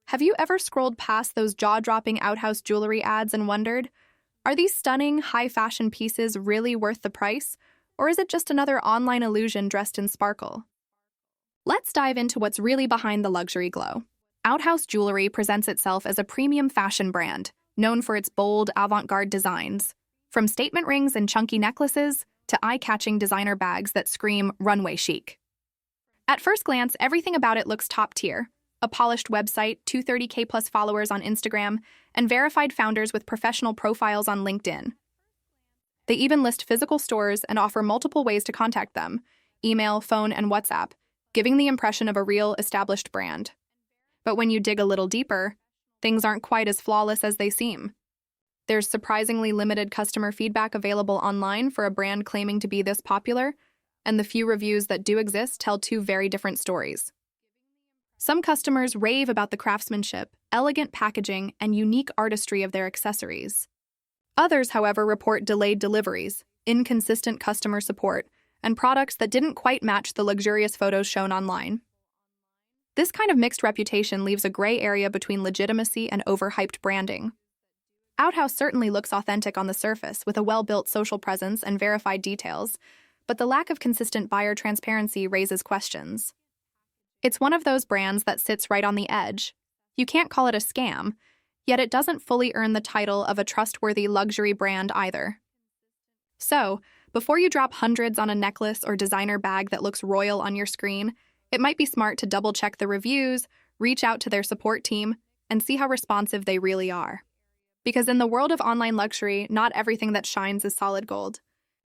Have you ever scrolled past those jaw-dropping Outhouse Jewellery ads and wondered, are these stunning, high-fashion pieces really worth the price, or is it just another online illusion dressed in sparkle? Let's dive into what's really behind the luxury glow. Outhouse Jewellery presents itself as a premium fashion brand, known for its bold, avant-garde designs. From statement rings and chunky necklaces to eye-catching designer bags that scream runway chic. At first glance, everything about it looks top-tier. A polished website, 230K plus followers on Instagram, and verified founders with professional profiles on LinkedIn. They even list physical stores and offer multiple ways to contact them: email, phone, and WhatsApp, giving the impression of a real, established brand. But when you dig a little deeper, things aren't quite as flawless as they seem. There's surprisingly limited customer feedback available online for a brand claiming to be this popular, and the few reviews that do exist tell two very different stories. Some customers rave about the craftsmanship, elegant packaging, and unique artistry of their accessories. Others, however, report delayed deliveries, inconsistent customer support, and products that didn't quite match the luxurious photos shown online. This kind of mixed reputation leaves a gray area between legitimacy and overhyped branding. Outhouse certainly looks authentic on the surface, with a well-built social presence and verified details, but the lack of consistent buyer transparency raises questions. It's one of those brands that sits right on the edge. You can't call it a scam, yet it doesn't fully earn the title of a trustworthy luxury brand either. So, before you drop hundreds on a necklace or designer bag that looks royal on your screen, it might be smart to double-check the reviews, reach out to their support team, and see how responsive they really are. Because in the world of online luxury, not everything that shines is solid gold.